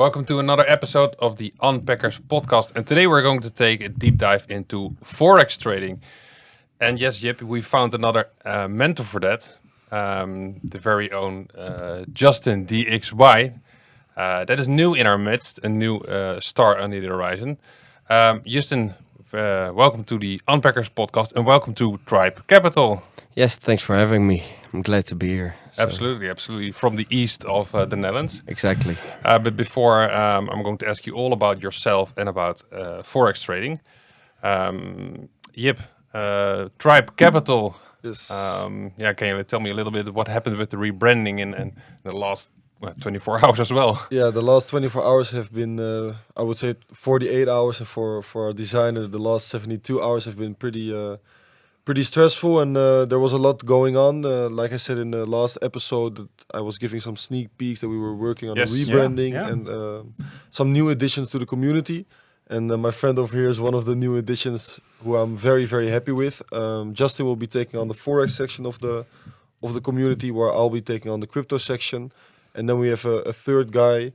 Welcome to another episode of the Unpackers podcast. And today we're going to take a deep dive into Forex trading. And yes, Jip, we found another mentor for that. The very own Justin DXY. That is new in our midst, a new star under the horizon. Justin, welcome to the Unpackers podcast and welcome to Tribe Capital. Yes, thanks for having me. I'm glad to be here. Absolutely. From the east of the Netherlands. Exactly. But before, I'm going to ask you all about yourself and about Forex trading. Jip, Tribe Capital. Yes. Can you tell me a little bit what happened with the rebranding in the last 24 hours as well? Yeah, the last 24 hours have been, I would say, 48 hours, and for our designer, the last 72 hours have been pretty stressful, and there was a lot going on. Like I said in the last episode, that I was giving some sneak peeks that we were working on Yes. the rebranding Yeah. and some new additions to the community. And my friend over here is one of the new additions who I'm very, very happy with. Justin will be taking on the Forex section of the community, where I'll be taking on the crypto section. And then we have a third guy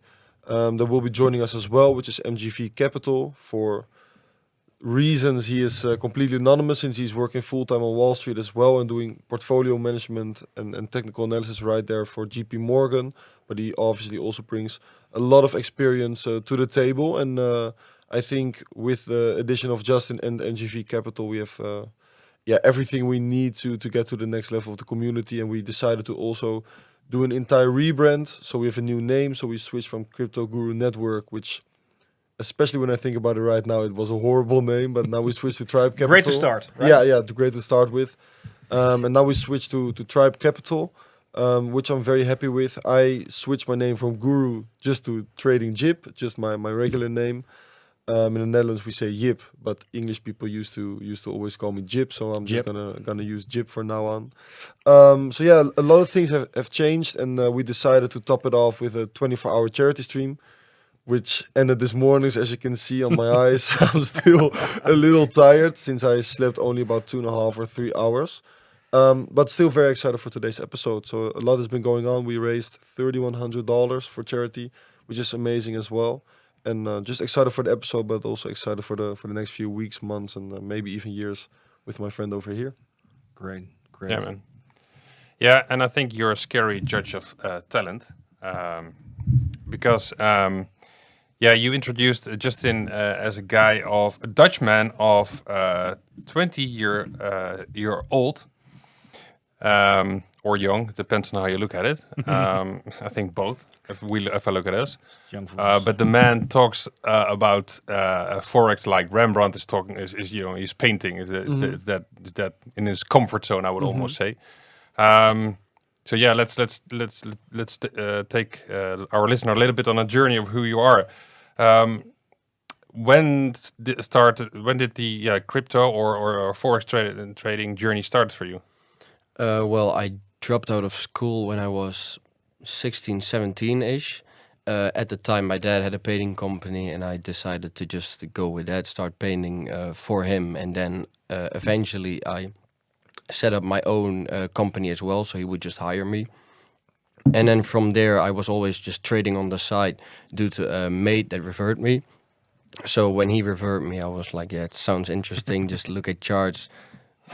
that will be joining us as well, which is MGV Capital. For reasons, he is completely anonymous, since he's working full-time on Wall Street as well and doing portfolio management and technical analysis right there for JP Morgan. But he obviously also brings a lot of experience to the table. And I think with the addition of Justin and MGV Capital, we have everything we need to get to the next level of the community. And we decided to also do an entire rebrand. So we have a new name. So we switched from Crypto Guru Network, which, especially when I think about it right now, it was a horrible name. But now we switched to Tribe Capital. Great to start, right? Yeah, great to start with. And now we switched to Tribe Capital, which I'm very happy with. I switched my name from Guru just to Trading Jip, just my regular name. In the Netherlands we say Jip, but English people used to always call me Jip, so I'm just gonna use Jip from now on. So yeah, a lot of things have changed, and we decided to top it off with a 24-hour charity stream, which ended this morning. So as you can see on my eyes, I'm still a little tired, since I slept only about 2.5 or 3 hours. But still very excited for today's episode. So a lot has been going on. We raised $3,100 for charity, which is amazing as well. And just excited for the episode, but also excited for the next few weeks, months, and maybe even years with my friend over here. Great. Yeah, man. Yeah, and I think you're a scary judge of talent, because you introduced Justin as a Dutchman of 20 year old, or young, depends on how you look at it. I think both, if I look at us. Young fools. But the man talks about Forex like Rembrandt is talking. Is he's painting. Is that in his comfort zone? I would almost say. So yeah, let's take our listener a little bit on a journey of who you are. When did the crypto or Forex trading journey start for you? Well, I dropped out of school when I was 16, 17-ish. At the time, my dad had a painting company, and I decided to just go with that, start painting for him. And then eventually I set up my own company as well, so he would just hire me. And then from there, I was always just trading on the side due to a mate that referred me. So when he referred me, I was like, yeah, it sounds interesting. Just look at charts.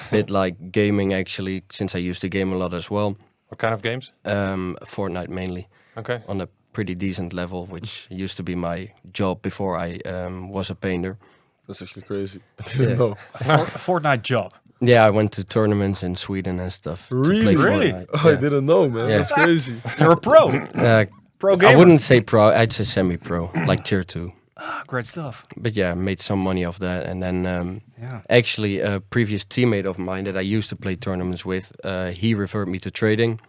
Bit like gaming, actually, since I used to game a lot as well. What kind of games? Fortnite mainly. Okay. On a pretty decent level, which used to be my job before I was a painter. That's actually crazy. I didn't know. A Fortnite job. Yeah, I went to tournaments in Sweden and stuff. to Really? play Really? Fortnite. Oh, I Yeah. didn't know, man. Yeah. That's crazy. You're a pro. Pro gamer. I wouldn't say pro, I'd say semi-pro, like tier 2. Great stuff. But yeah, made some money off that. And then Yeah. actually a previous teammate of mine that I used to play tournaments with, he referred me to trading.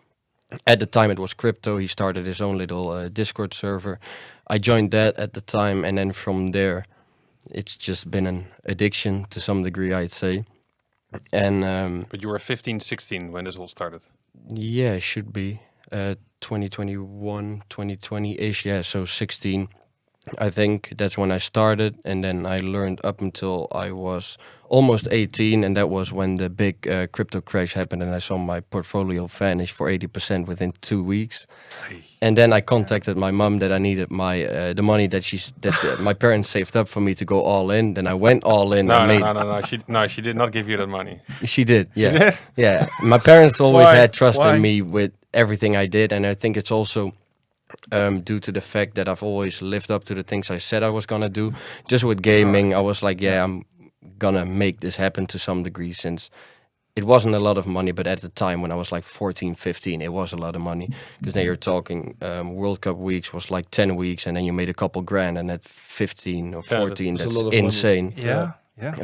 At the time it was crypto. He started his own little Discord server. I joined that at the time, and then from there it's just been an addiction to some degree, I'd say. And But you were 15, 16 when this all started. yeah, it should be 2021, 2020-ish. Yeah, so 16. I think that's when I started, and then I learned up until I was almost 18, and that was when the big crypto crash happened, and I saw my portfolio vanish for 80% within 2 weeks. And then I contacted my mom that I needed the money that my parents saved up for me to go all in. Then I went all in. She did not give you that money. She did. Yeah, She did? yeah. My parents always Why? had trust Why? in me with everything I did, and I think it's also due to the fact that I've always lived up to the things I said I was gonna do. Just with gaming, I was like, yeah, I'm gonna make this happen to some degree, since it wasn't a lot of money, but at the time when I was like 14, 15, it was a lot of money. Because then you're talking World Cup weeks was like 10 weeks, and then you made a couple grand, and at 15 or 14, that's a that's lot of money. insane. Yeah.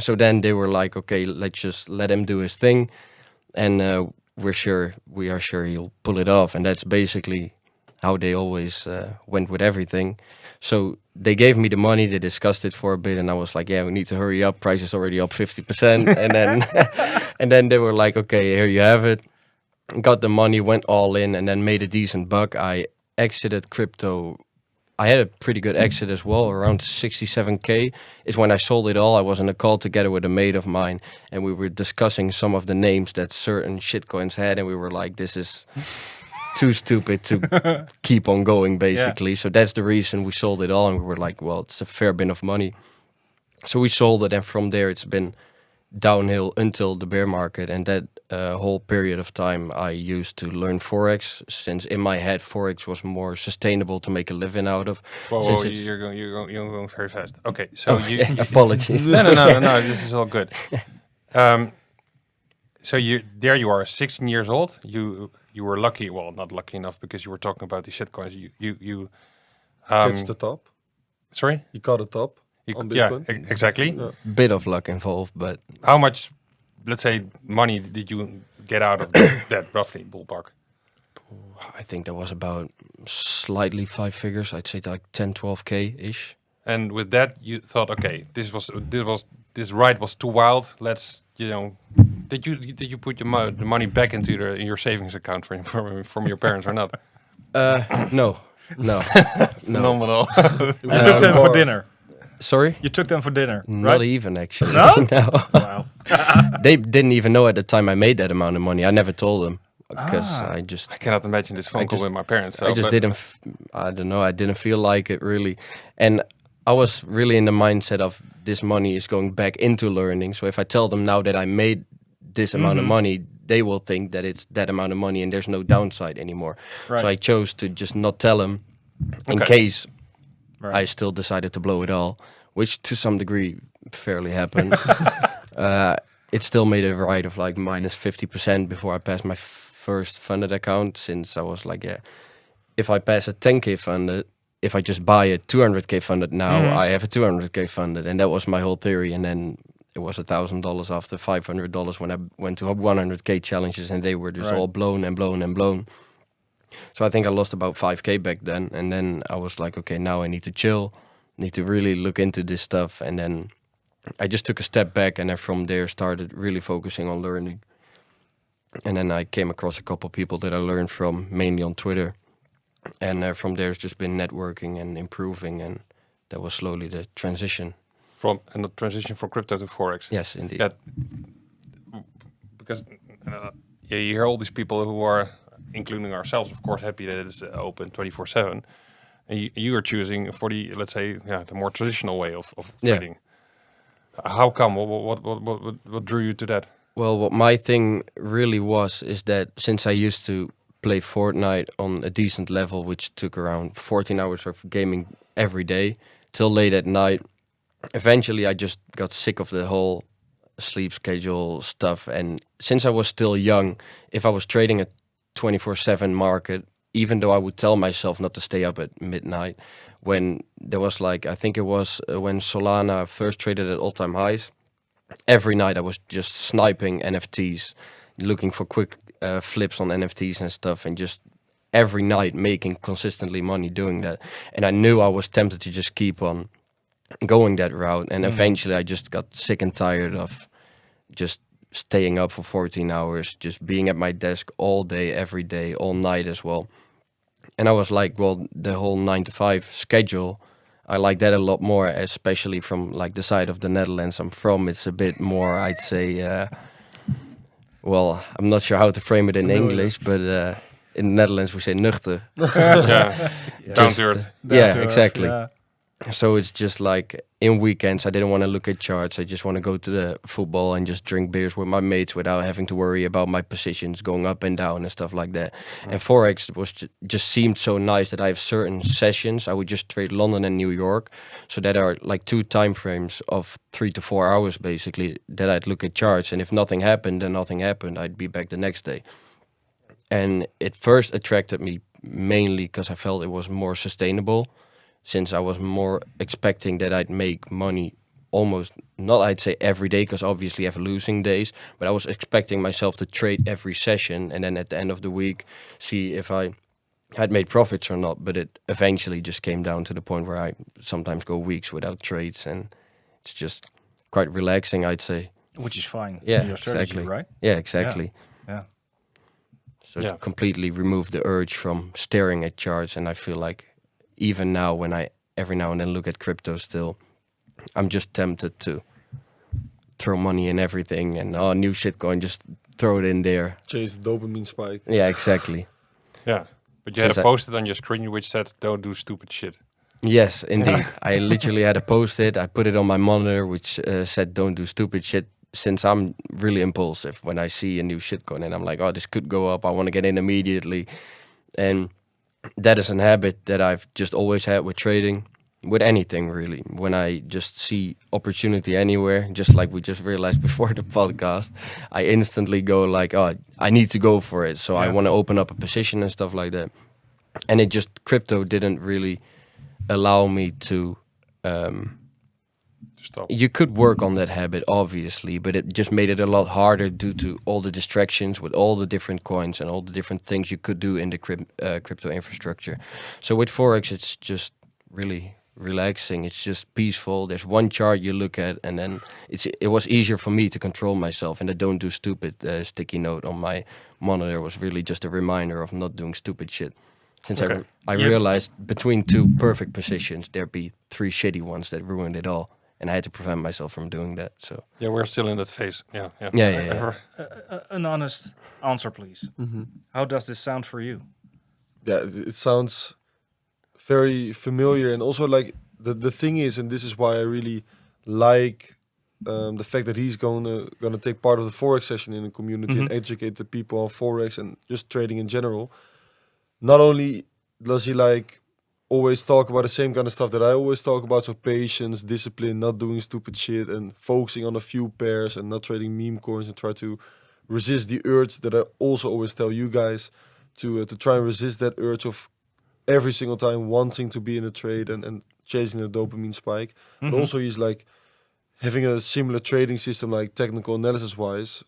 So then they were like, okay, let's just let him do his thing, and we are sure he'll pull it off. And that's basically how they always went with everything. So they gave me the money, they discussed it for a bit, and I was like, yeah, we need to hurry up. Price is already up 50%. And then and then they were like, okay, here you have it. Got the money, went all in, and then made a decent buck. I exited crypto. I had a pretty good exit as well, around 67K is when I sold it all. I was in a call together with a mate of mine, and we were discussing some of the names that certain shitcoins had, and we were like, this is too stupid to keep on going, basically. So that's the reason we sold it all, and we were like, well, it's a fair bit of money. So we sold it, and from there it's been downhill until the bear market, and that whole period of time I used to learn Forex, since in my head Forex was more sustainable to make a living out of. Whoa, you're going very fast. Okay, so Apologies. No. This is all good. So you are 16 years old. You were lucky. Well, not lucky enough, because you were talking about the shitcoins. You Catch the top. sorry. You caught a top on Bitcoin. Exactly. Yeah. Bit of luck involved, but How much, let's say, money did you get out of that roughly ballpark? I think that was about slightly 5 figures. I'd say like 10, 12K ish. And with that, you thought, okay, this ride was too wild. Let's, did you put the money back into your savings account from your parents or not? No. Phenomenal. You took them for dinner. Sorry? You took them for dinner, Not right? even, actually. No? No. Wow. They didn't even know at the time I made that amount of money. I never told them, because I cannot imagine this phone call with my parents. I just didn't. I don't know. I didn't feel like it really, and I was really in the mindset of this money is going back into learning. So if I tell them now that I made this amount of money, they will think that it's that amount of money and there's no downside anymore. Right. So I chose to just not tell them, in case I still decided to blow it all, which to some degree fairly happened. It still made a ride of like minus 50% before I passed my first funded account, since I was like, yeah, if I pass a 10K funded, if I just buy a 200K funded now, I have a 200K funded. And that was my whole theory. And then it was $1,000 after $500 when I went to 100K challenges, and they were just all blown and blown and blown. So I think I lost about 5K back then. And then I was like, okay, now I need to chill, need to really look into this stuff. And then I just took a step back, and then from there started really focusing on learning. And then I came across a couple people that I learned from, mainly on Twitter. And from there it's just been networking and improving, and that was slowly the transition. From crypto to Forex. Yes, indeed. Yeah, because you hear all these people who are, including ourselves, of course, happy that it's open 24/7, and you are choosing for the, let's say, the more traditional way of trading. How come? What drew you to that? Well, what my thing really was is that since I used to play Fortnite on a decent level, which took around 14 hours of gaming every day till late at night, eventually I just got sick of the whole sleep schedule stuff. And since I was still young, if I was trading a 24/7 market, even though I would tell myself not to stay up at midnight, when there was like, I think it was when Solana first traded at all-time highs, every night I was just sniping NFTs, looking for quick flips on NFTs and stuff, and just every night making consistently money doing that. And I knew I was tempted to just keep on going that route. And eventually I just got sick and tired of just staying up for 14 hours, just being at my desk all day, every day, all night as well. And I was like, well, the whole 9 to 5 schedule, I like that a lot more, especially from like the side of the Netherlands I'm from. It's a bit more, I'd say, well, I'm not sure how to frame it in English, but in the Netherlands we say nuchter. Yeah. Down Just, to earth. Yeah, to earth, exactly. yeah. So it's just like in weekends, I didn't want to look at charts. I just want to go to the football and just drink beers with my mates without having to worry about my positions going up and down and stuff like that. And Forex was just seemed so nice that I have certain sessions. I would just trade London and New York. So that are like 2 time frames of 3 to 4 hours basically that I'd look at charts. And if nothing happened, then nothing happened. I'd be back the next day. And it first attracted me mainly because I felt it was more sustainable, since I was more expecting that I'd make money almost, not I'd say every day, because obviously I have losing days, but I was expecting myself to trade every session and then at the end of the week see if I had made profits or not. But it eventually just came down to the point where I sometimes go weeks without trades, and it's just quite relaxing, I'd say. Which is fine. Yeah, Your strategy, exactly. right? Yeah, exactly. Yeah. So Yeah. it completely removed the urge from staring at charts, and I feel like even now when I every now and then look at crypto still, I'm just tempted to throw money in everything and new shitcoin, just throw it in there. Change the dopamine spike. Yeah, exactly. Yeah. But you had Since a I- post-it on your screen which said, "Don't do stupid shit." Yes, indeed. I literally had a post-it. I put it on my monitor, which said, "Don't do stupid shit." Since I'm really impulsive when I see a new shitcoin and I'm like, "Oh, this could go up. I want to get in immediately," and that is a habit that I've just always had with trading, with anything really. When I just see opportunity anywhere, just like we just realized before the podcast, I instantly go like, "Oh, I need to go for it." So I Yeah. want to open up a position and stuff like that. And it just crypto didn't really allow me to. Stop. You could work on that habit, obviously, but it just made it a lot harder due to all the distractions with all the different coins and all the different things you could do in the crypto infrastructure. So with Forex, it's just really relaxing. It's just peaceful. There's one chart you look at, and then it was easier for me to control myself. And the "don't do stupid" sticky note on my monitor was really just a reminder of not doing stupid shit. Since Okay. I Yeah. realized between 2 perfect positions, there'd be 3 shitty ones that ruined it all. And I had to prevent myself from doing that. So Yeah, we're still in that phase. Yeah. Yeah. An honest answer, please. How does this sound for you? Yeah, it sounds very familiar, and also like the thing is, and this is why I really like the fact that he's gonna take part of the Forex session in the community and educate the people on Forex and just trading in general. Not only does he like always talk about the same kind of stuff that I always talk about, so patience, discipline, not doing stupid shit, and focusing on a few pairs and not trading meme coins, and try to resist the urge that I also always tell you guys to try and resist that urge of every single time wanting to be in a trade and chasing a dopamine spike. But also he's like having a similar trading system, like technical analysis wise,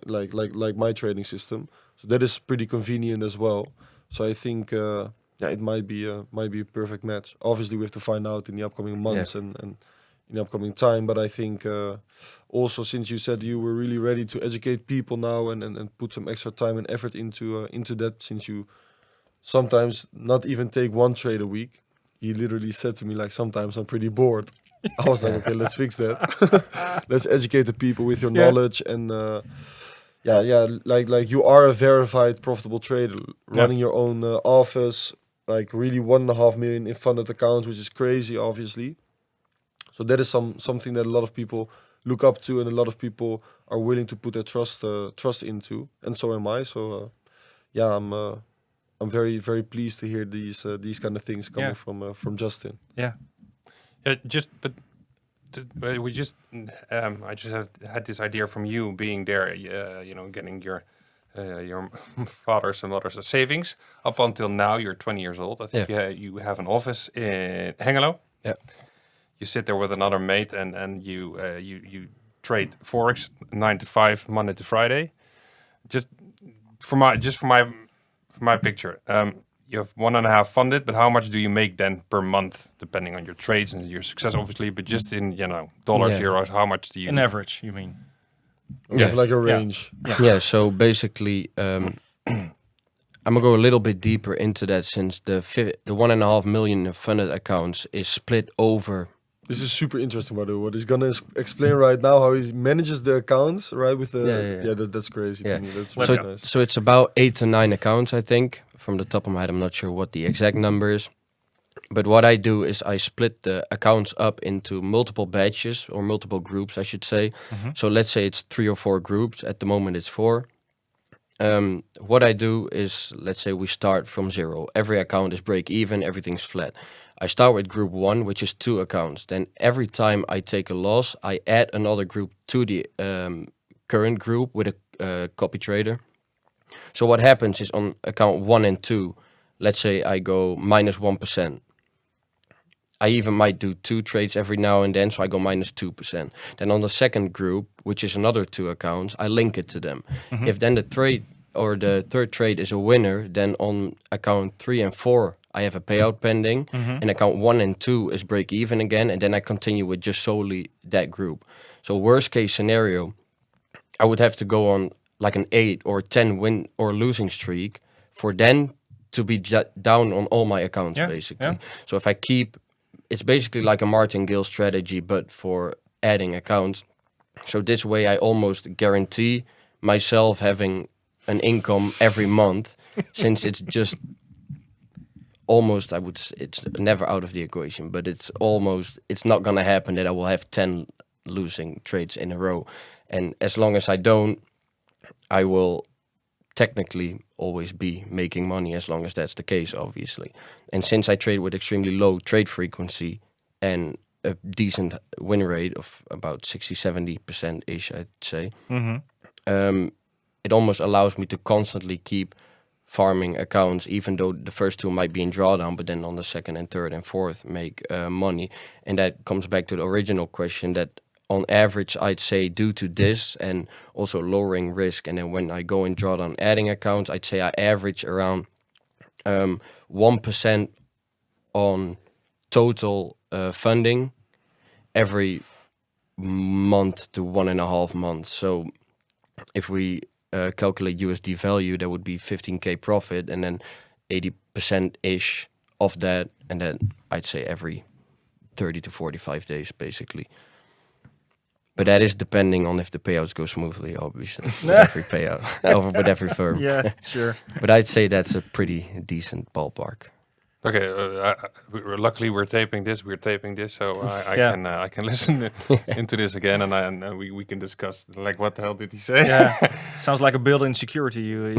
like my trading system. So that is pretty convenient as well. So I think it might be a perfect match. Obviously we have to find out in the upcoming months and in the upcoming time. But I think also, since you said you were really ready to educate people now and put some extra time and effort into that, since you sometimes not even take one trade a week. He literally said to me, like, sometimes I'm pretty bored. I was like, okay, let's fix that. Let's educate the people with your knowledge. And like you are a verified profitable trader, running your own office, like really 1.5 million in funded accounts, which is crazy, obviously. So that is something that a lot of people look up to, and a lot of people are willing to put their trust into, and so am I. So I'm very, very pleased to hear these kind of things coming from Justin. Yeah. I just had this idea from you being there, getting your father's and mother's savings up until now. You're 20 years old. I think you have an office in Hengelo. Yeah. You sit there with another mate and you trade Forex 9 to 5, Monday to Friday. Just for my picture, you have 1.5 funded, but how much do you make then per month, depending on your trades and your success, obviously? But just in dollars, euros, how much do you? In average, you mean? We have like a range. Yeah, so basically, I'm gonna go a little bit deeper into that, since the 1.5 million funded accounts is split over. This is super interesting, by the way. What he's gonna explain right now, how he manages the accounts, right? With the that's crazy to me. That's really nice. So it's about 8 to 9 accounts, I think, from the top of my head. I'm not sure what the exact number is. But what I do is I split the accounts up into multiple batches or multiple groups, I should say. So let's say it's 3 or 4 groups. At the moment, it's 4. What I do is, let's say we start from 0. Every account is break even, everything's flat. I start with group 1, which is 2 accounts. Then every time I take a loss, I add another group to the current group with a copy trader. So what happens is on account 1 and 2, let's say I go minus 1%. I even might do 2 trades every now and then, so I go minus 2%. Then on the second group, which is another 2 accounts, I link it to them. If then the trade or the third trade is a winner, then on account 3 and 4, I have a payout pending, and account 1 and 2 is break even again, and then I continue with just solely that group. So worst case scenario, I would have to go on like an 8 or 10 win or losing streak for then to be down on all my accounts, basically. So if I keep, it's basically like a martingale strategy, but for adding accounts. So this way I almost guarantee myself having an income every month, since it's just almost, it's never out of the equation, but it's not gonna happen that I will have 10 losing trades in a row. And as long as I don't, I will technically always be making money, as long as that's the case, obviously. And since I trade with extremely low trade frequency and a decent win rate of about 60-70%-ish, I'd say, it almost allows me to constantly keep farming accounts, even though the first 2 might be in drawdown, but then on the second and third and fourth make money. And that comes back to the original question, that on average, I'd say due to this and also lowering risk, and then when I go in drawdown adding accounts, I'd say I average around 1% on total funding every month to 1.5 months. So if we calculate USD value, that would be 15k profit, and then 80%-ish of that, and then I'd say every 30 to 45 days, basically. But that is depending on if the payouts go smoothly, obviously, with every payout, or with every firm. Yeah, sure. But I'd say that's a pretty decent ballpark. Okay, luckily we're taping this, so I can listen into this again, and we can discuss, like, what the hell did he say? Yeah, sounds like a built-in security. You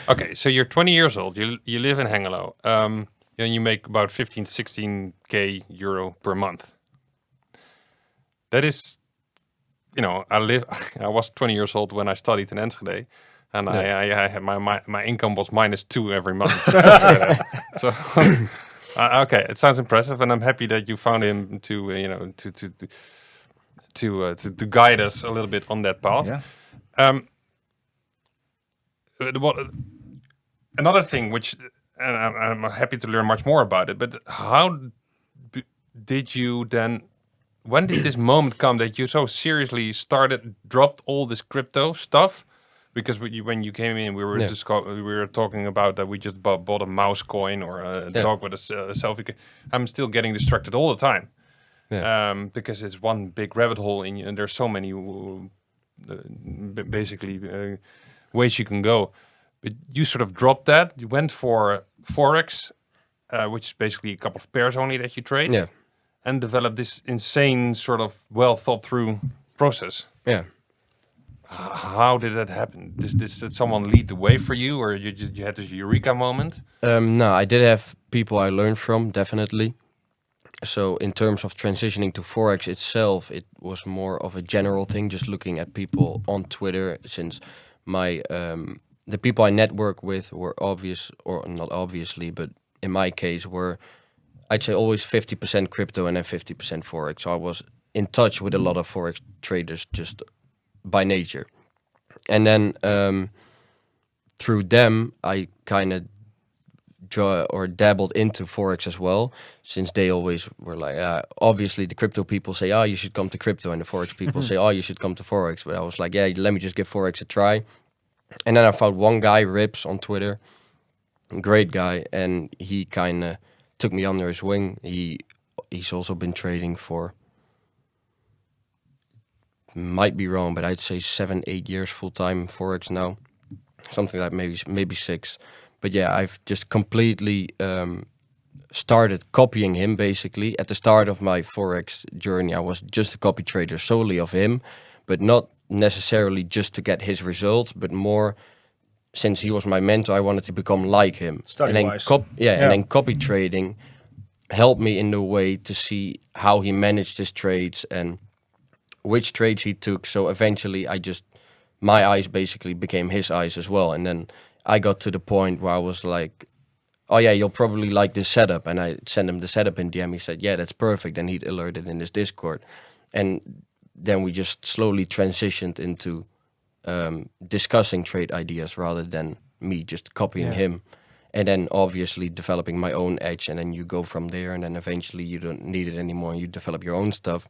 Okay, so you're 20 years old, you live in Hengelo, and you make about 16k euro per month. That is, I was 20 years old when I studied in Enschede, and I had my income was -2 every month. So, okay, it sounds impressive, and I'm happy that you found him to guide us a little bit on that path. Yeah. Another thing, which, and I'm happy to learn much more about it, but how did you then? When did this moment come that you so seriously dropped all this crypto stuff? Because when you came in, we were talking about that we just bought a mouse coin or a dog with a selfie. I'm still getting distracted all the time, because it's one big rabbit hole, and there's so many ways you can go. But you sort of dropped that. You went for Forex, which is basically a couple of pairs only that you trade. Yeah. And develop this insane sort of well thought through process. Yeah. How did that happen? Did someone lead the way for you, or you had this eureka moment? No, I did have people I learned from, definitely. So in terms of transitioning to Forex itself, it was more of a general thing, just looking at people on Twitter, since the people I network with were obvious, or not obviously, but in my case were, I'd say, always 50% crypto and then 50% Forex. So I was in touch with a lot of Forex traders just by nature. And then through them, I kind of dabbled into Forex as well, since they always were like, obviously the crypto people say, you should come to crypto, and the Forex people say, you should come to Forex. But I was like, let me just give Forex a try. And then I found one guy, Rips, on Twitter, great guy, and he kind of took me under his wing. He's also been trading for, might be wrong, but I'd say 7-8 years full time Forex now. something like maybe 6. But yeah, I've just completely started copying him. Basically, at the start of my Forex journey, I was just a copy trader solely of him, but not necessarily just to get his results, but more since he was my mentor, I wanted to become like him. Study-wise. And then copy trading helped me in the way to see how he managed his trades and which trades he took. So eventually my eyes basically became his eyes as well. And then I got to the point where I was like, oh yeah, you'll probably like this setup. And I sent him the setup in DM. He said, yeah, that's perfect. And he'd alerted in his Discord. And then we just slowly transitioned into discussing trade ideas rather than me just copying him. And then obviously developing my own edge. And then you go from there. And then eventually you don't need it anymore. And you develop your own stuff.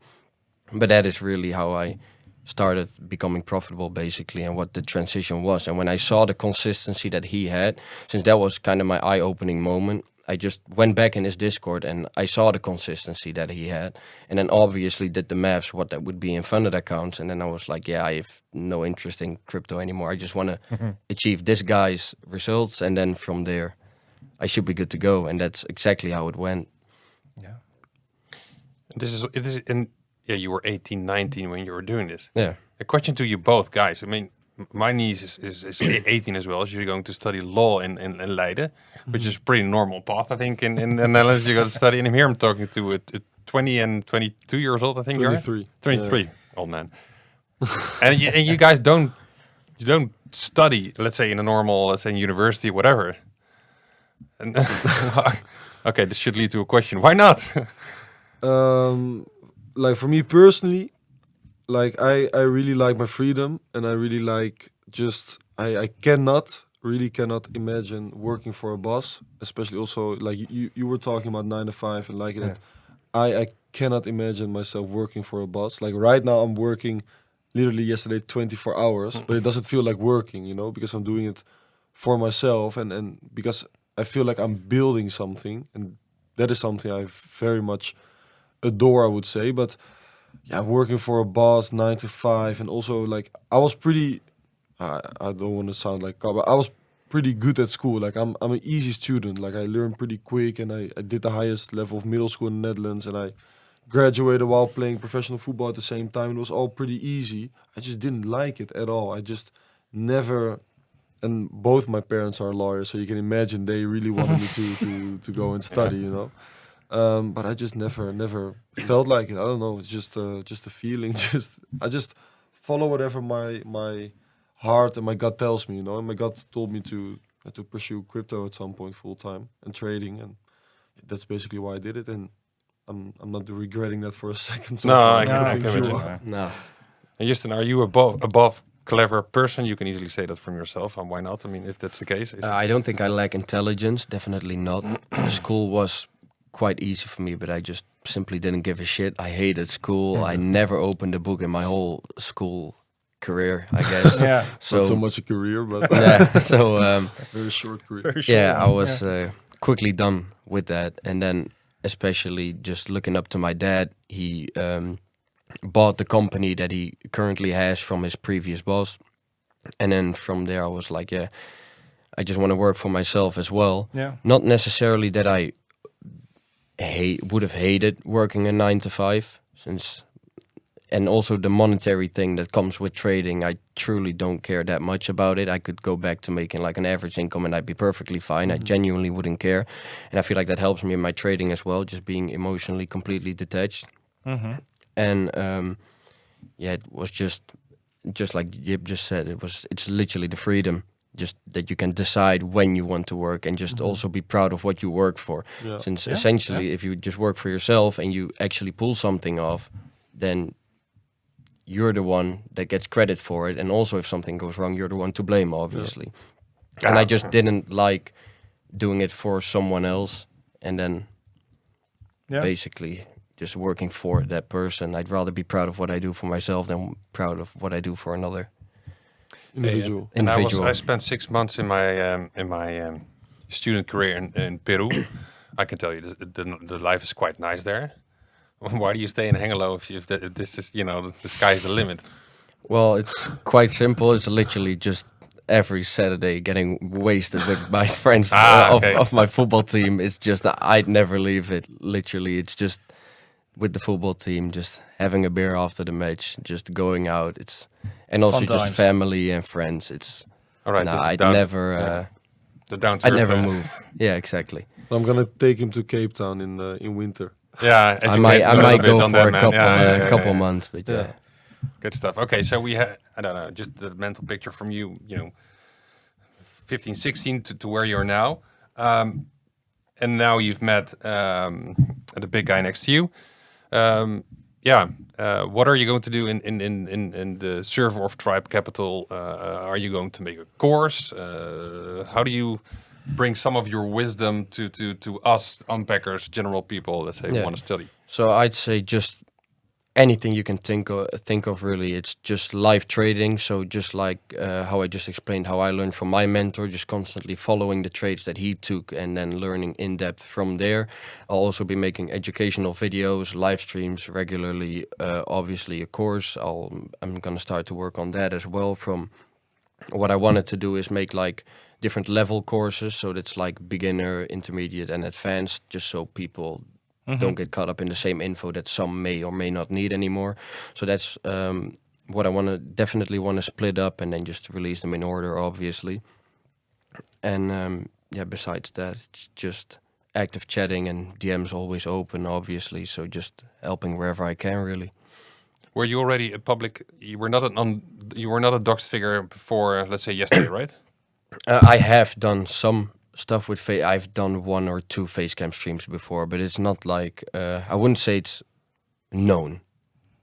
But that is really how I started becoming profitable, basically, and what the transition was. And when I saw the consistency that he had, since that was kind of my eye-opening moment, I just went back in his Discord and I saw the consistency that he had. And then obviously did the maths, what that would be in funded accounts. And then I was like, yeah, I have no interest in crypto anymore. I just want to achieve this guy's results. And then from there, I should be good to go. And that's exactly how it went. Yeah. Yeah, you were 18, 19 when you were doing this. Yeah. A question to you both, guys. I mean, my niece is 18 as well. She's going to study law in Leiden, which is a pretty normal path, I think, in the Netherlands. You go to study. And here I'm talking to a 20 and 22 years old, I think 23. you're. 23, old man. and you guys don't study, let's say, in a normal, let's say, university, whatever. And okay, this should lead to a question. Why not? Like for me personally, like I really like my freedom, and I really like I really cannot imagine working for a boss, especially also like you were talking about 9 to 5 and liking it. I cannot imagine myself working for a boss. Like right now I'm working literally yesterday 24 hours, but it doesn't feel like working, you know, because I'm doing it for myself and because I feel like I'm building something, and that is something I very much adore, I would say. But yeah, working for a boss 9 to 5, and also like I was pretty I don't want to sound like but I was pretty good at school. Like I'm an easy student. Like I learned pretty quick, and I did the highest level of middle school in the Netherlands, and I graduated while playing professional football at the same time. It was all pretty easy. I just didn't like it at all. I just never. And both my parents are lawyers, so you can imagine they really wanted me to go and study, you know. But I just never felt like it. I don't know. It's just a feeling. I just follow whatever my heart and my gut tells me, you know. And my gut told me to pursue crypto at some point full time and trading, and that's basically why I did it. And I'm not regretting that for a second. So No, far. I can think imagine. No. And Justin, are you above clever person? You can easily say that from yourself, and why not? I mean, if that's the case. I don't think I lack intelligence, definitely not. School was quite easy for me, but I just simply didn't give a shit. I hated school. I never opened a book in my whole school career, I guess. Yeah. Not so much a career, but Yeah, so very short career. Very short yeah, one. I was quickly done with that. And then especially just looking up to my dad, he bought the company that he currently has from his previous boss. And then from there I was like, yeah, I just want to work for myself as well. Yeah. Not necessarily that I would have hated working a 9 to 5, and also the monetary thing that comes with trading, I truly don't care that much about it. I could go back to making like an average income and I'd be perfectly fine. I genuinely wouldn't care. And I feel like that helps me in my trading as well, just being emotionally completely detached. And yeah, it was just like Jip just said, it's literally the freedom, just that you can decide when you want to work, and just also be proud of what you work for. Yeah. Since essentially, if you just work for yourself and you actually pull something off, then you're the one that gets credit for it. And also if something goes wrong, you're the one to blame, obviously. And I just didn't like doing it for someone else and then basically just working for that person. I'd rather be proud of what I do for myself than proud of what I do for another Individual. And individual. I spent 6 months in my student career in Peru. I can tell you the life is quite nice there. Why do you stay in Hengelo if this is, you know, the sky is the limit? Well, it's quite simple. It's literally just every Saturday getting wasted with my friends Okay. of my football team. It's just I'd never leave it. Literally, it's just with the football team, just having a beer after the match, just going out. It's and also Fun just times. family and friends. It's All right. no, this is I'd down- never. yeah, the down to I'd earth, never move. Yeah, exactly. I'm gonna take him to Cape Town in winter. Yeah, I might educate him a little go bit on for that, a man. couple Yeah, couple yeah. months, but yeah. Good stuff. Okay, so we had, I don't know, just the mental picture from you, 15, 16 to where you are now. And now you've met the big guy next to you. What are you going to do in the server of Tribe Capital? Are you going to make a course? How do you bring some of your wisdom to us unpackers, general people, let's say, who Yeah. want to study? So I'd say just anything you can think of really. It's just live trading. So just like how I just explained, how I learned from my mentor, just constantly following the trades that he took and then learning in depth from there. I'll also be making educational videos, live streams regularly. Obviously a course. I'm gonna start to work on that as well. From what I wanted to do is make like different level courses. So that's like beginner, intermediate, and advanced, just so people don't get caught up in the same info that some may or may not need anymore. So that's what I definitely want to split up and then just release them in order, obviously. And besides that, it's just active chatting and DMs always open, obviously. So just helping wherever I can, really. Were you already a public? You were not a doxed figure before, let's say, yesterday, right? I have done some stuff with I've done 1 or 2 facecam streams before, but it's not like I wouldn't say it's known.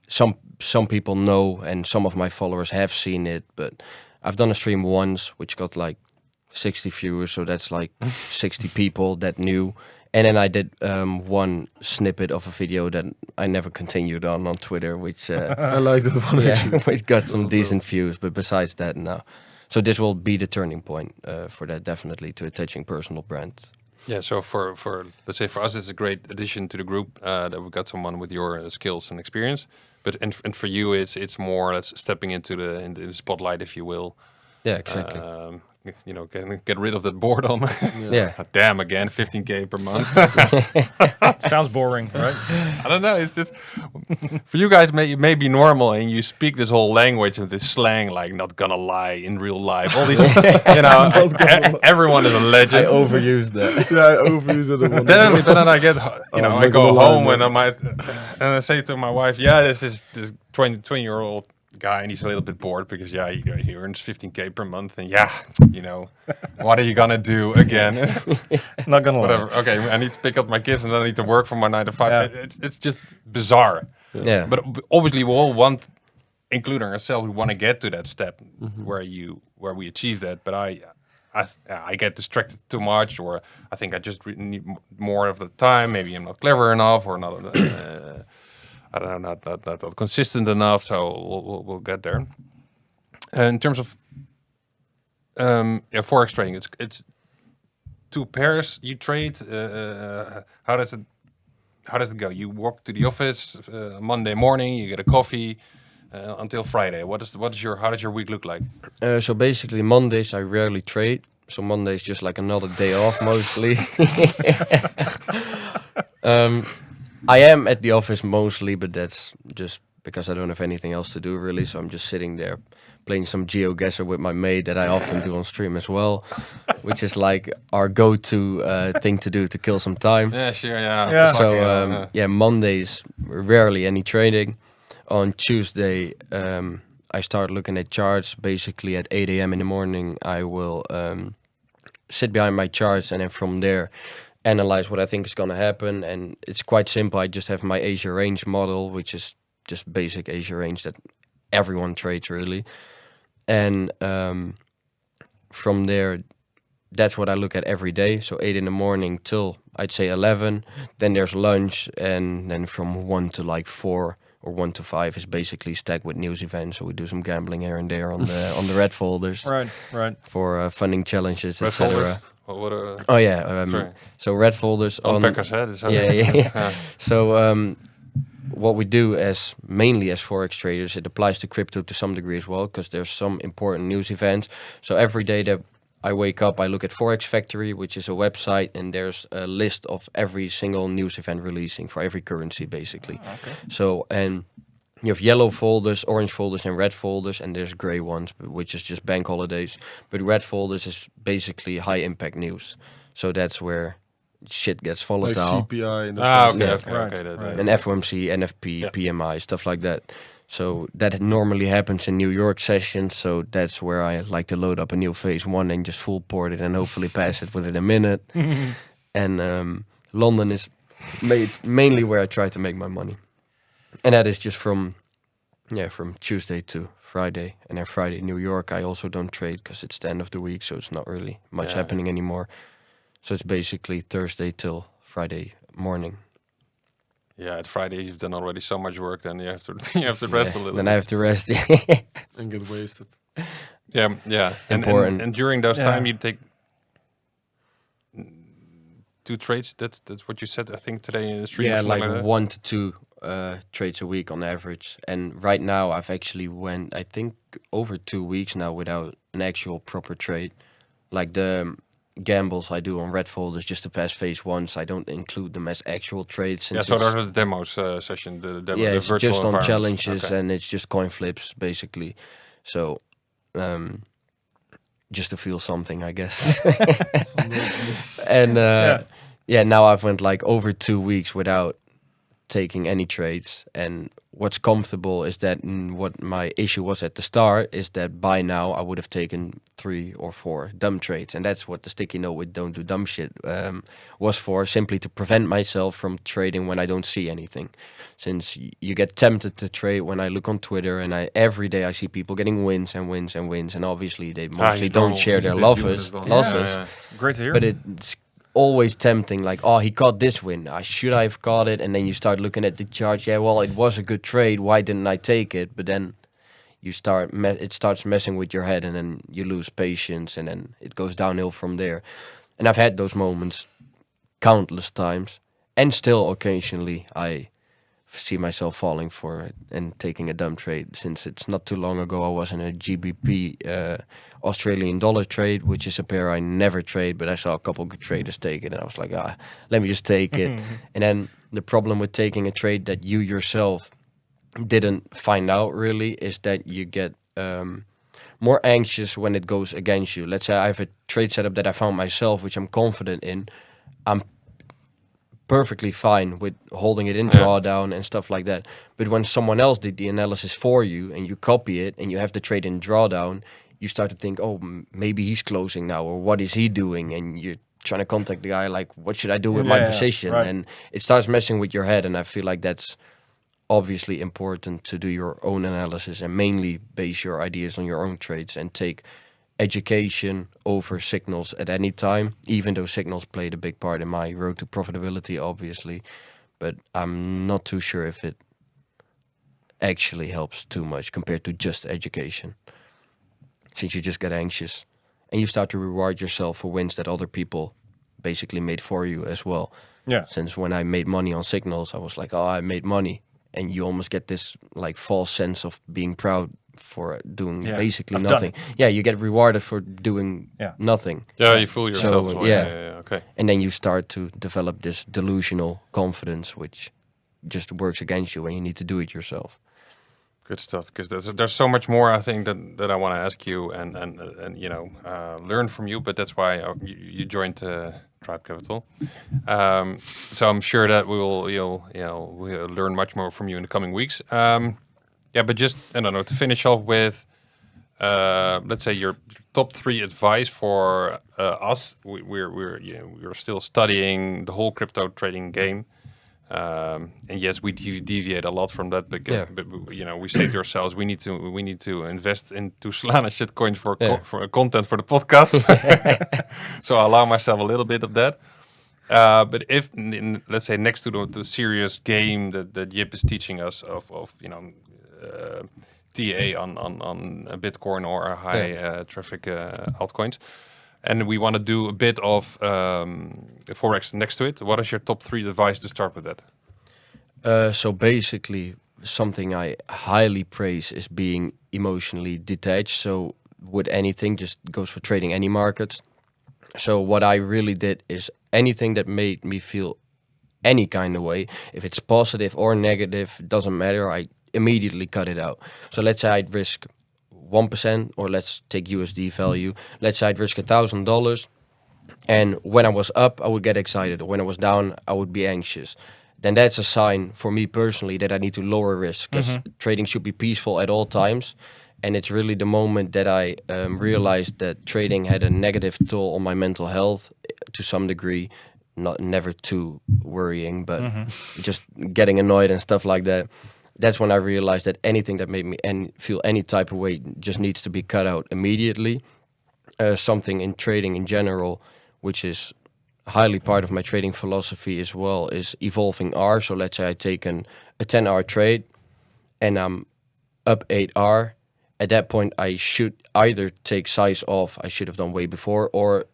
Some people know, and some of my followers have seen it, but I've done a stream once which got like 60 viewers, so that's like 60 people that knew. And then I did one snippet of a video that I never continued on Twitter, which I like that one actually. which got some decent views. But besides that, no. So this will be the turning point for that, definitely, to attaching personal brands. Yeah. So for let's say for us, it's a great addition to the group that we got someone with your skills and experience. But and for you, it's more stepping into the spotlight, if you will. Yeah, exactly. Get rid of that boredom. Yeah. Damn, again, 15K per month. Sounds boring, right? I don't know. It's just for you guys. It may be normal, and you speak this whole language of this slang, like "not gonna lie" in real life. All these, everyone is a legend. I overused that. Yeah, I overuse it. But then I get, I not go gonna lie, home man. and I say to my wife, this is this 20-year-old guy, and he's a little bit bored because he earns 15K per month, and what are you gonna do again? Not gonna lie. Whatever. Okay, I need to pick up my kids, and then I need to work from my 9 to 5. Yeah. It's just bizarre. Yeah. But obviously, we all want, including ourselves, we want to get to that step where we achieve that. But I get distracted too much, or I think I just need more of the time. Maybe I'm not clever enough, or not. I don't know, not consistent enough. So we'll get there. In terms of forex trading, it's 2 pairs you trade. How does it go? You walk to the office Monday morning. You get a coffee until Friday. How does your week look like? So basically, Mondays I rarely trade. So Monday is just like another day off, mostly. I am at the office mostly, but that's just because I don't have anything else to do, really. So I'm just sitting there playing some GeoGuessr with my mate that I often do on stream as well, which is like our go-to thing to do to kill some time. Yeah, sure, yeah. Yeah. So Mondays rarely any trading. On Tuesday, I start looking at charts. Basically, at 8 a.m. in the morning, I will sit behind my charts, and then from there, analyze what I think is going to happen. And it's quite simple. I just have my Asia range model, which is just basic Asia range that everyone trades, really. And from there, that's what I look at every day. So 8 in the morning till I'd say 11. Then there's lunch, and then from 1 to like 4 or 1 to 5 is basically stacked with news events. So we do some gambling here and there on the red folders, Right. for funding challenges, Red etc. folders? What Oh yeah, sorry. so red folders on Unpackers, huh? yeah. So what we do as mainly as Forex traders, it applies to crypto to some degree as well, because there's some important news events. So every day that I wake up, I look at Forex Factory, which is a website, and there's a list of every single news event releasing for every currency, basically. Okay. So, and you have yellow folders, orange folders, and red folders, and there's gray ones, which is just bank holidays. But red folders is basically high impact news. So that's where shit gets Like volatile. CPI and Okay, Yeah. okay, Right, okay. right. And FOMC, NFP, Yeah. PMI, stuff like that. So that normally happens in New York sessions. So that's where I like to load up a new phase one and just full port it and hopefully pass it within a minute. And London is mainly where I try to make my money. And that is just from Tuesday to Friday. And then Friday, New York, I also don't trade because it's the end of the week. So it's not really much Yeah. happening anymore. So it's basically Thursday till Friday morning. Yeah, at Friday you've done already so much work, then you have to you have to rest a little. Then bit. I have to rest. and get wasted. Yeah. Important. And during those Yeah. time you take 2 trades. That's what you said. I think today in the stream. or Yeah, something like that. 1 to 2 trades a week on average. And right now I've actually went, I think, over 2 weeks now without an actual proper trade. Like the gambles I do on red folders just to pass phase ones, I don't include them as actual trades. Yeah, Since so it's- those are the demos session. The demo, yeah, the it's virtual just on environments. challenges Okay. and it's just coin flips basically. So just to feel something, I guess. And now I've went like over 2 weeks without taking any trades. And what's comfortable is that what my issue was at the start is that by now I would have taken 3 or 4 dumb trades. And that's what the sticky note with don't do dumb shit was for, simply to prevent myself from trading when I don't see anything. Since you get tempted to trade when I look on Twitter and every day I see people getting wins and wins and wins. And obviously they mostly he's don't normal. share He's a their bit human losses. as well. losses. Yeah. Great to hear. But it's always tempting, like, oh, he got this win. I should have got it. And then you start looking at the chart. Yeah, well, it was a good trade. Why didn't I take it? But then you it starts messing with your head, and then you lose patience, and then it goes downhill from there. And I've had those moments countless times, and still occasionally I see myself falling for it and taking a dumb trade. Since it's not too long ago, I was in a GBP Australian dollar trade, which is a pair I never trade, but I saw a couple good traders take it, and I was like, let me just take it. And then the problem with taking a trade that you yourself didn't find out really is that you get more anxious when it goes against you. Let's say I have a trade setup that I found myself, which I'm confident in. I'm perfectly fine with holding it in drawdown and stuff like that. But when someone else did the analysis for you and you copy it and you have the trade in drawdown, you start to think, oh, maybe he's closing now, or what is he doing? And you're trying to contact the guy like, what should I do with my position? Right. And it starts messing with your head. And I feel like that's obviously important to do your own analysis and mainly base your ideas on your own trades and take education over signals at any time, even though signals played a big part in my road to profitability, obviously. But I'm not too sure if it actually helps too much compared to just education. Since you just get anxious and you start to reward yourself for wins that other people basically made for you as well. Yeah. Since when I made money on signals, I was like, oh, I made money. And you almost get this like false sense of being proud for doing basically I've done nothing. Yeah, you get rewarded for doing nothing. Yeah, you fool yourself. So, as well. yeah. Okay. And then you start to develop this delusional confidence, which just works against you when you need to do it yourself. Good stuff. Because there's so much more I think that I want to ask you and learn from you. But that's why you joined Tribe Capital. So I'm sure that we'll learn much more from you in the coming weeks. But just I don't know, to finish off with let's say your top 3 advice for us. We're still studying the whole crypto trading game. And yes, we deviate a lot from that, but we say to ourselves, we need to invest into Solana shitcoins for content for the podcast. So I allow myself a little bit of that. But if let's say next to the serious game that Jip is teaching us of TA on a Bitcoin or a high traffic altcoins, and we want to do a bit of Forex next to it, what is your top 3 advice to start with that? So basically, something I highly praise is being emotionally detached. So with anything, just goes for trading any markets. So what I really did is anything that made me feel any kind of way, if it's positive or negative, doesn't matter. I immediately cut it out. So let's say I'd risk 1%, or let's take USD value. Let's say I'd risk $1,000, and when I was up, I would get excited. Or when I was down, I would be anxious. Then that's a sign for me personally that I need to lower risk, because trading should be peaceful at all times. And it's really the moment that I realized that trading had a negative toll on my mental health to some degree. Not never too worrying, but just getting annoyed and stuff like that. That's when I realized that anything that made me feel any type of way just needs to be cut out immediately. Something in trading in general, which is highly part of my trading philosophy as well, is evolving R. So let's say I take a 10-hour trade and I'm up 8R. At that point, I should either take size off, I should have done way before, or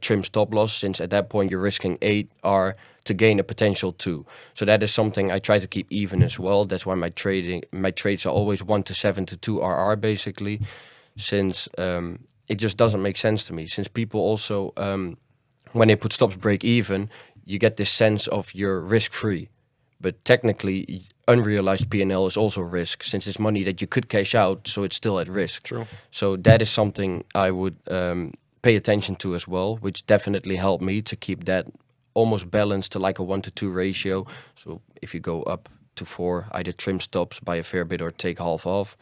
trim stop loss, since at that point you're risking 8R to gain a potential 2. So that is something I try to keep even as well. That's why my trades are always 1 to 7 to 2RR basically, since it just doesn't make sense to me. Since people also, when they put stops break even, you get this sense of you're risk free. But technically, unrealized P&L is also risk, since it's money that you could cash out, so it's still at risk. True. So that is something I would pay attention to as well, which definitely helped me to keep that almost balanced to like a 1 to 2 ratio. So if you go up to 4, either trim stops by a fair bit or take half off.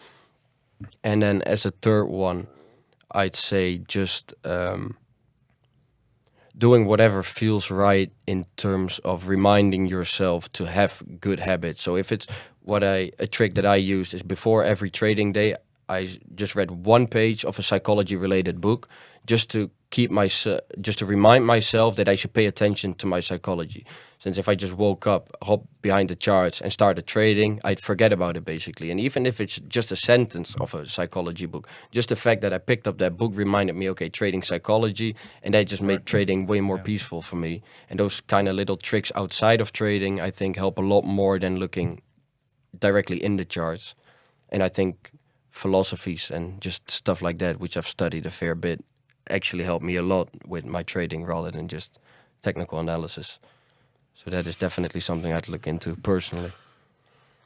And then as a third one, I'd say just doing whatever feels right in terms of reminding yourself to have good habits. So if it's a trick that I use is before every trading day, I just read 1 page of a psychology related book just to just to remind myself that I should pay attention to my psychology. Since if I just woke up, hop behind the charts and started trading, I'd forget about it basically. And even if it's just a sentence of a psychology book, just the fact that I picked up that book reminded me, okay, trading psychology, and that just made trading way more peaceful for me. And those kind of little tricks outside of trading, I think, help a lot more than looking directly in the charts. And I think philosophies and just stuff like that, which I've studied a fair bit, actually helped me a lot with my trading rather than just technical analysis. So that is definitely something I'd look into personally.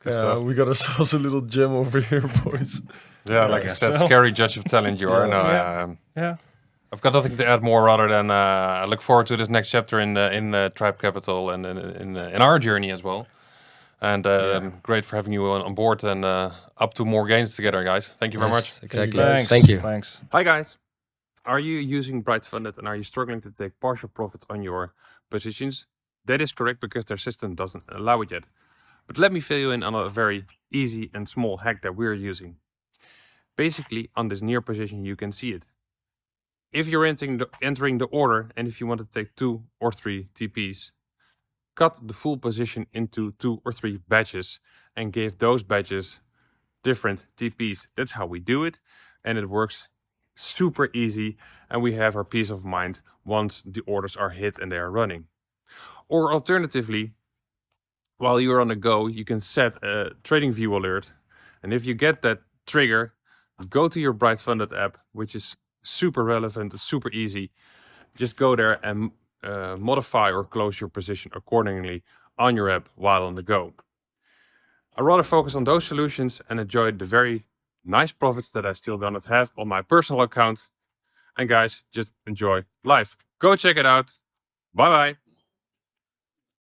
Yeah, we got ourselves a little gem over here, boys. Yeah, like I said, scary judge of talent you are. Yeah. I've got nothing to add more rather than I look forward to this next chapter in the Tribe Capital and in our journey as well. And great for having you on board and up to more gains together, guys. Thank you very much. Exactly. Thanks. Thank you. Thanks. Hi, guys. Are you using Bright Funded and are you struggling to take partial profits on your positions? That is correct, because their system doesn't allow it yet. But let me fill you in on a very easy and small hack that we're using. Basically, on this near position, you can see it. If you're entering the order and if you want to take 2 or 3 TPs, cut the full position into 2 or 3 batches and give those batches different TPs. That's how we do it, and it works super easy, and we have our peace of mind once the orders are hit and they are running. Or alternatively, while you're on the go, you can set a trading view alert, and if you get that trigger, go to your Bright Funded app, which is super relevant, super easy. Just go there and modify or close your position accordingly on your app while on the go. I rather focus on those solutions and enjoy the very nice profits that I still do not have on my personal account. And guys, just enjoy life. Go check it out. Bye bye.